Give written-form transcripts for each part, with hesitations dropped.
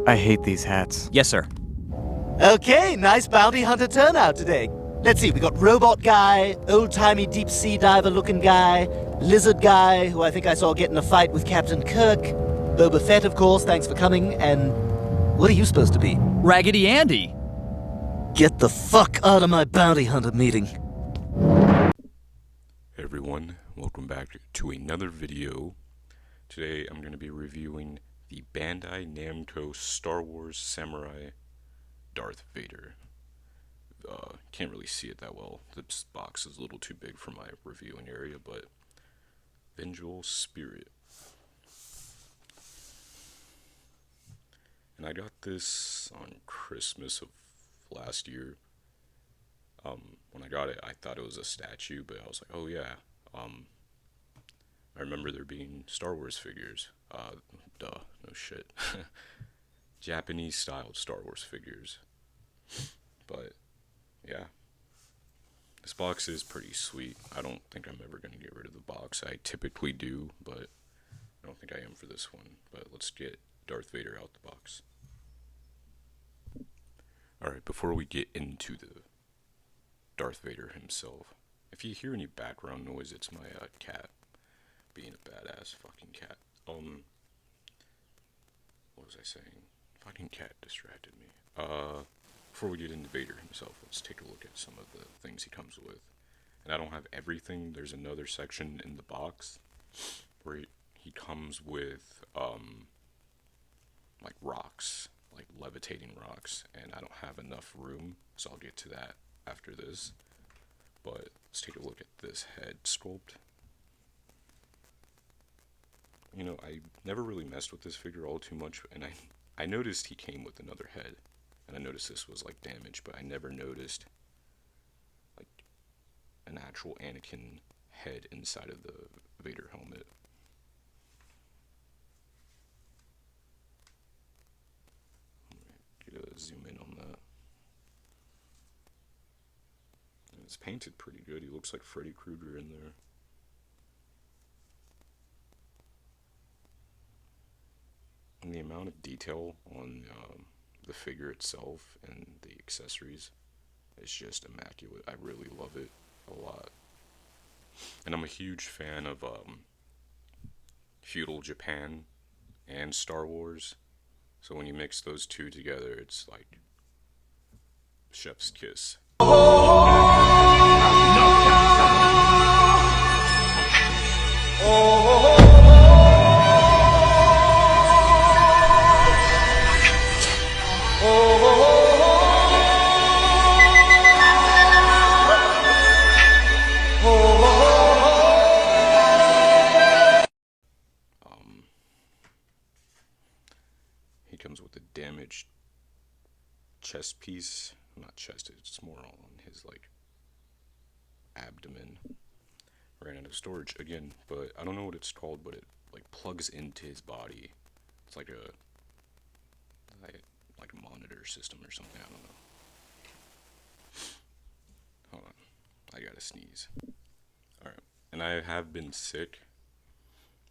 I hate these hats. Yes, sir. Okay, nice bounty hunter turnout today. Let's see, we got robot guy, old-timey deep sea diver looking guy, lizard guy, who I think I saw get in a fight with Captain Kirk, Boba Fett, of course, thanks for coming, and what are you supposed to be? Raggedy Andy. Get the fuck out of my bounty hunter meeting. Hey everyone, welcome back to another video. Today I'm going to be reviewing the Bandai Namco Star Wars Samurai Darth Vader. Can't really see it that well. This box is a little too big for my reviewing area, but Vengeful Spirit. And I got this on Christmas of last year. When I got it, I thought it was a statue, but I was like, oh yeah. I remember there being Star Wars figures. No shit. Japanese styled Star Wars figures. But yeah, this box is pretty sweet. I don't think I'm ever going to get rid of the box. I typically do, but I don't think I am for this one. But let's get Darth Vader out the box. Alright, before we get into the Darth Vader himself, if you hear any background noise, it's my cat being a badass fucking cat. What was I saying? Fucking cat distracted me. Before we get into Vader himself, let's take a look at some of the things he comes with. And I don't have everything. There's another section in the box where he comes with like rocks, like levitating rocks, and I don't have enough room, so I'll get to that after this. But let's take a look at this head sculpt. You know, I never really messed with this figure all too much, and I noticed he came with another head. And I noticed this was like damaged, but I never noticed like an actual Anakin head inside of the Vader helmet. Get a zoom in on that. And it's painted pretty good. He looks like Freddy Krueger in there. And the amount of detail on the figure itself and the accessories is just immaculate. I really love it a lot. And I'm a huge fan of feudal Japan and Star Wars. So when you mix those two together, it's like chef's kiss. He comes with a damaged chest piece. Not chest, it's more on his like abdomen. Ran out of storage again, but I don't know what it's called, but it like plugs into his body. It's like a monitor system or something, I don't know. Hold on, I gotta sneeze. Alright, and I have been sick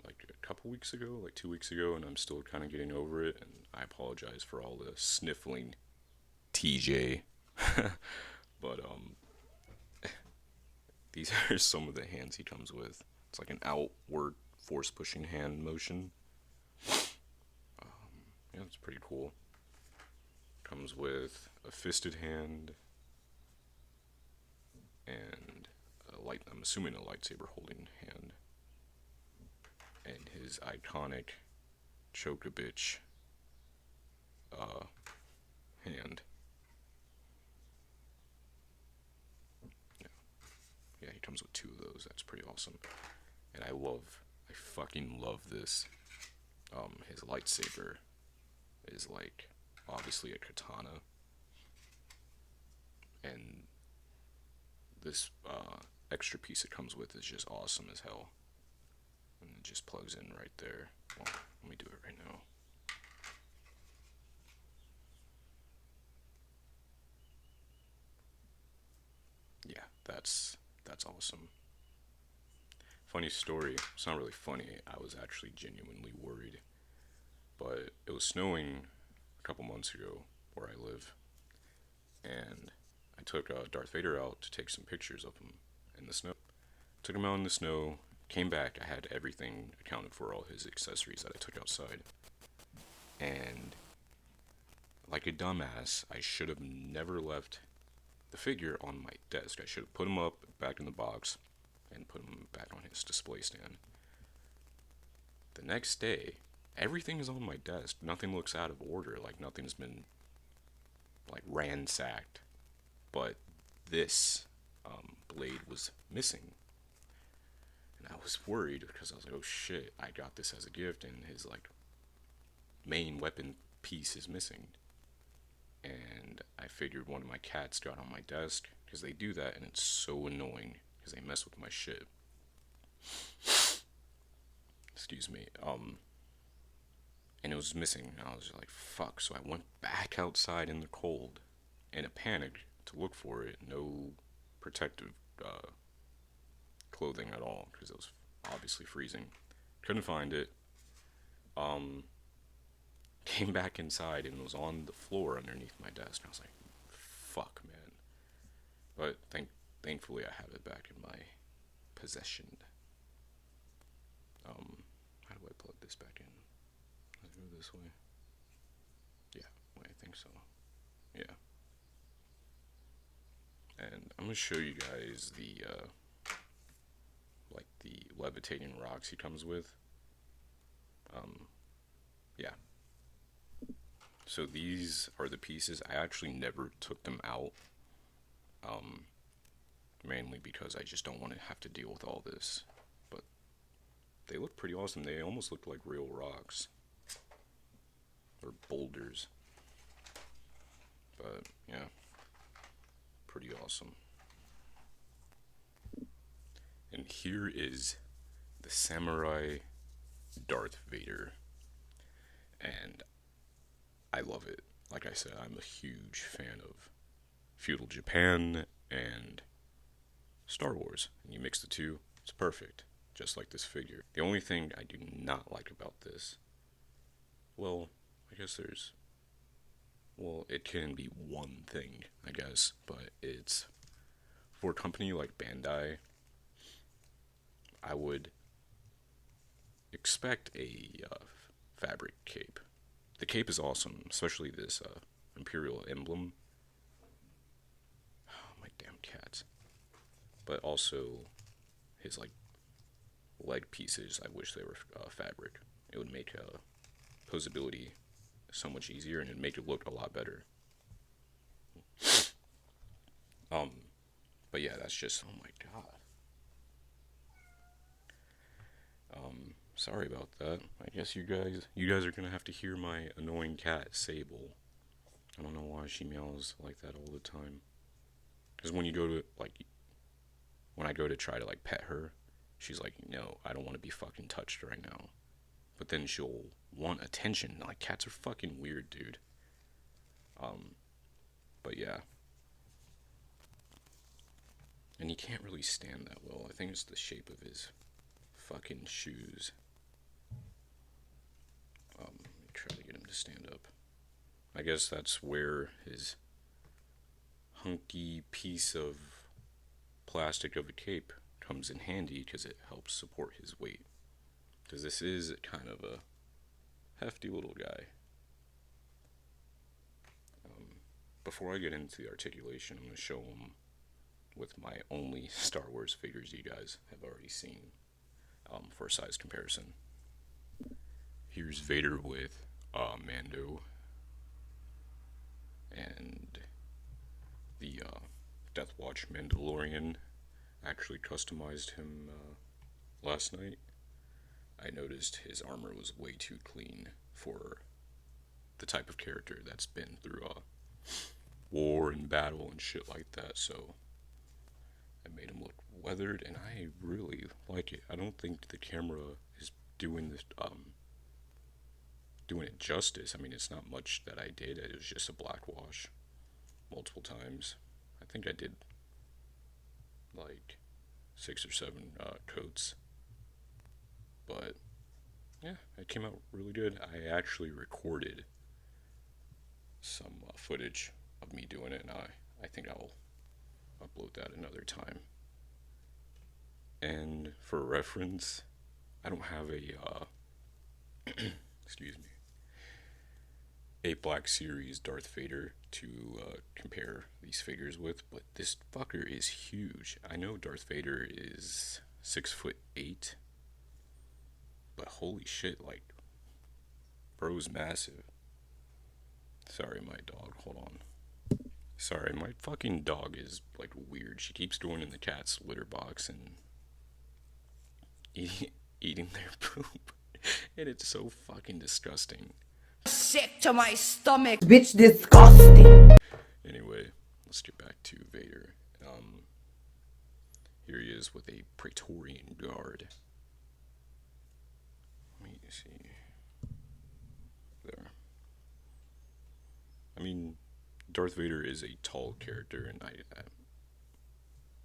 like a couple weeks ago, like 2 weeks ago, and I'm still kind of getting over it, and I apologize for all the sniffling, TJ. But these are some of the hands he comes with. It's like an outward force pushing hand motion. Yeah, it's pretty cool. Comes with a fisted hand and I'm assuming a lightsaber holding hand, and his iconic choke-a-bitch hand. Yeah, he comes with two of those. That's pretty awesome. And I fucking love this. His lightsaber is like obviously a katana, and this extra piece it comes with is just awesome as hell, and it just plugs in right there. Well, let me do it right now. Yeah, that's awesome. Funny story. It's not really funny. I was actually genuinely worried, but it was snowing a couple months ago where I live, and I took Darth Vader out to take some pictures of him in the snow. Took him out in the snow, came back, I had everything accounted for, all his accessories that I took outside. And like a dumbass, I should have never left the figure on my desk. I should have put him up back in the box and put him back on his display stand. The next day, everything is on my desk. Nothing looks out of order, like nothing's been like ransacked. But this blade was missing. And I was worried because I was like, oh shit, I got this as a gift and his like main weapon piece is missing. And I figured one of my cats got on my desk because they do that and it's so annoying because they mess with my shit. Excuse me. And it was missing. And I was like, fuck. So I went back outside in the cold in a panic to look for it. No protective clothing at all because it was obviously freezing. Couldn't find it. Came back inside and it was on the floor underneath my desk. I was like, fuck, man. But thankfully I have it back in my possession. How do I plug this back in? Let's go this way. Yeah, I think so. Yeah. And I'm gonna show you guys the like the levitating rocks he comes with. Yeah. So these are the pieces. I actually never took them out. Mainly because I just don't want to have to deal with all this. But they look pretty awesome. They almost look like real rocks. Or boulders. But, yeah. Pretty awesome. And here is the samurai Darth Vader. And I love it. Like I said, I'm a huge fan of feudal Japan and Star Wars. And you mix the two, it's perfect. Just like this figure. The only thing I do not like about this, well, I guess there's, well, it can be one thing, I guess, but it's, for a company like Bandai, I would expect a fabric cape. The cape is awesome, especially this Imperial emblem. Oh, my damn cats. But also, his, like, leg pieces, I wish they were fabric. It would make posability so much easier, and it'd make it look a lot better. But yeah, that's just, oh my god. Sorry about that. I guess you guys are gonna have to hear my annoying cat, Sable. I don't know why she meows like that all the time. Because when you go to, like, when I go to try to, like, pet her, she's like, no, I don't want to be fucking touched right now. But then she'll want attention. Like, cats are fucking weird, dude. But yeah. And he can't really stand that well. I think it's the shape of his fucking shoes. Let me try to get him to stand up. I guess that's where his hunky piece of plastic of a cape comes in handy, because it helps support his weight. Because this is kind of a hefty little guy. Before I get into the articulation, I'm going to show him with my only Star Wars figures you guys have already seen, for a size comparison. Here's Vader with Mando, and the Death Watch Mandalorian. Actually customized him last night. I noticed his armor was way too clean for the type of character that's been through war and battle and shit like that, so I made him look weathered, and I really like it. I don't think the camera is doing this, doing it justice. I mean, it's not much that I did. It was just a black wash multiple times. I think I did like 6 or 7 coats, but yeah, it came out really good. I actually recorded some footage of me doing it, and I think I'll upload that another time. And for reference, I don't have a excuse me, a Black Series Darth Vader to compare these figures with, but this fucker is huge. I know Darth Vader is 6'8", but holy shit, like, bro's massive. Sorry, my dog. Hold on. Sorry, my fucking dog is like weird. She keeps going in the cat's litter box and eating their poop, and it's so fucking disgusting. Sick to my stomach. Bitch, disgusting. Anyway, let's get back to Vader. Here he is with a Praetorian Guard. Let me see. There. I mean, Darth Vader is a tall character, and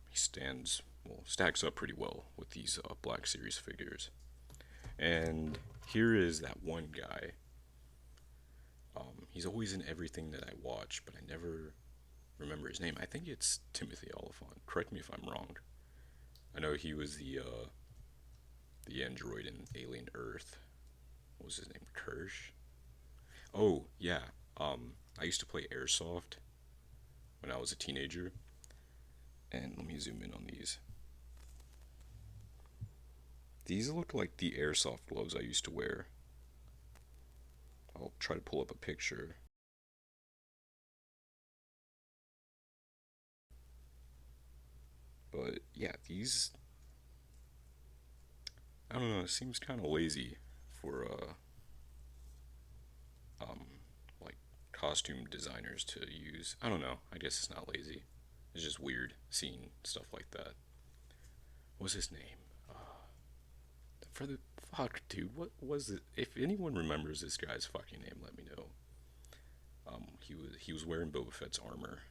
he stacks up pretty well with these Black Series figures. And here is that one guy. He's always in everything that I watch, but I never remember his name. I think it's Timothy Oliphant. Correct me if I'm wrong. I know he was the android in Alien Earth. What was his name? Kirsch? Oh, yeah. I used to play Airsoft when I was a teenager. And let me zoom in on these. These look like the Airsoft gloves I used to wear. I'll try to pull up a picture. But yeah, these, I don't know, it seems kind of lazy for like costume designers to use. I don't know. I guess it's not lazy. It's just weird seeing stuff like that. What's his name? For the fuck, dude, what was it? If anyone remembers this guy's fucking name, let me know. He was wearing Boba Fett's armor.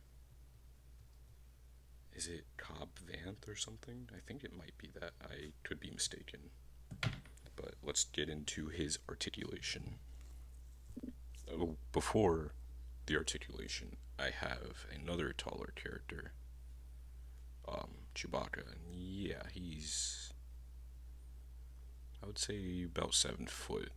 Is it Cobb Vanth or something? I think it might be that. I could be mistaken. But let's get into his articulation. Oh, before the articulation, I have another taller character, Chewbacca. And yeah, he's, I would say, about 7 foot.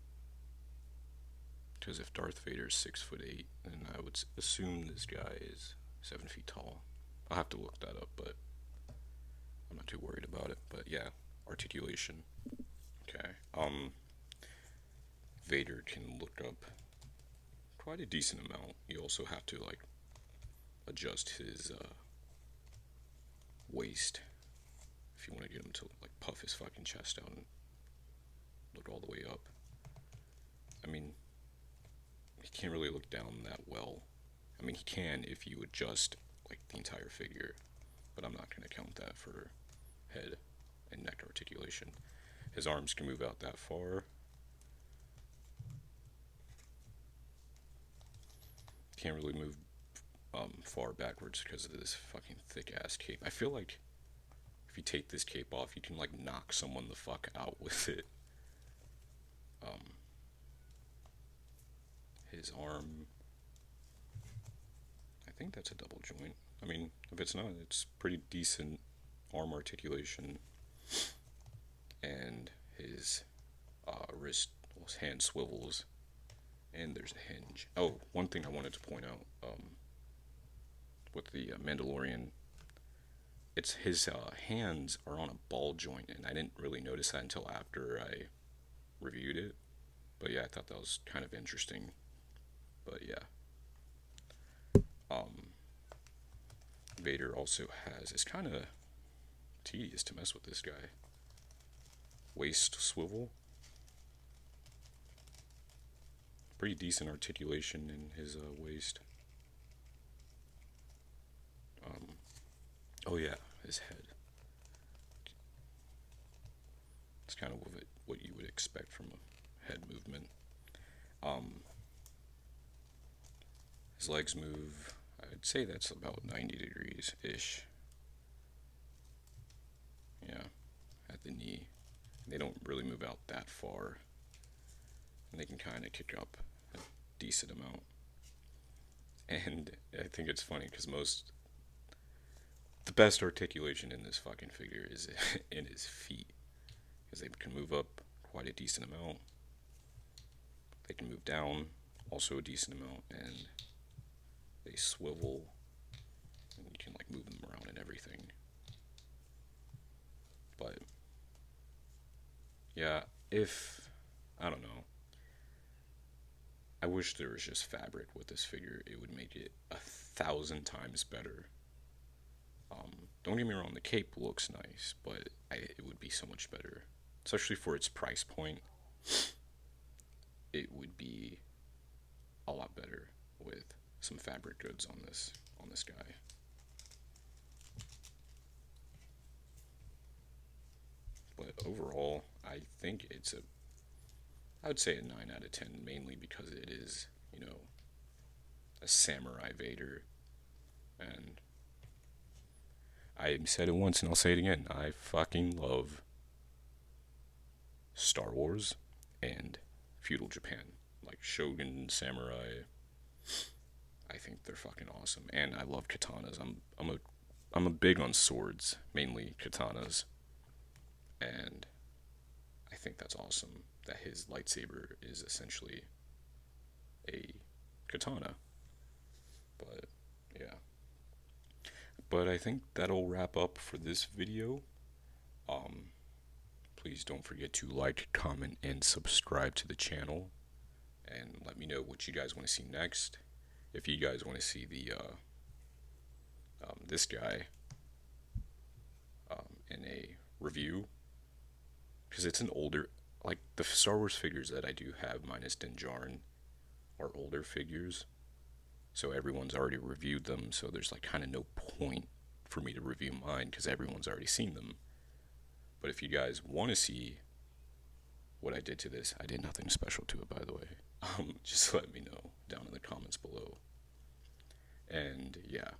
Because if Darth Vader's 6'8", then I would assume this guy is 7 feet tall. I'll have to look that up, but I'm not too worried about it. But yeah, articulation. Okay. Vader can look up quite a decent amount. You also have to like adjust his waist if you want to get him to like puff his fucking chest out and look all the way up. I mean, he can't really look down that well. I mean, he can if you adjust like the entire figure, but I'm not going to count that for head and neck articulation. His arms can move out that far. Can't really move far backwards because of this fucking thick ass cape. I feel like if you take this cape off, you can like knock someone the fuck out with it. His arm, I think that's a double joint. I mean, if it's not, it's pretty decent arm articulation. And his wrist, his hand swivels, and there's a hinge. Oh, one thing I wanted to point out, with the Mandalorian, it's his hands are on a ball joint, and I didn't really notice that until after I reviewed it. But yeah, I thought that was kind of interesting. But yeah. Vader also has, it's kind of tedious to mess with this guy. Waist swivel. Pretty decent articulation in his waist. Oh yeah, his head. It's kind of what you would expect from a head movement. His legs move, I'd say that's about 90 degrees ish. Yeah, at the knee. They don't really move out that far, and they can kind of kick up a decent amount. And I think it's funny because the best articulation in this fucking figure is in his feet, because they can move up quite a decent amount. They can move down also a decent amount, and they swivel, and you can like move them around and everything. But yeah, I don't know. I wish there was just fabric with this figure. It would make it 1,000 times better. Don't get me wrong, the cape looks nice, but it would be so much better, especially for its price point. It would be a lot better with some fabric goods on this guy. But overall, I think I would say a 9 out of 10, mainly because it is, a samurai Vader. And I said it once and I'll say it again. I fucking love Star Wars and feudal Japan. Like Shogun, samurai. I think they're fucking awesome. And I love katanas. I'm a big on swords, mainly katanas. And I think that's awesome that his lightsaber is essentially a katana. But yeah. But I think that'll wrap up for this video. Please don't forget to like, comment, and subscribe to the channel. And let me know what you guys want to see next. If you guys want to see this guy in a review, because it's an older, like the Star Wars figures that I do have minus Din Djarin are older figures, so everyone's already reviewed them, so there's like kind of no point for me to review mine because everyone's already seen them. But if you guys want to see what I did to this, I did nothing special to it, by the way. Just let me know down in the comments below. And yeah.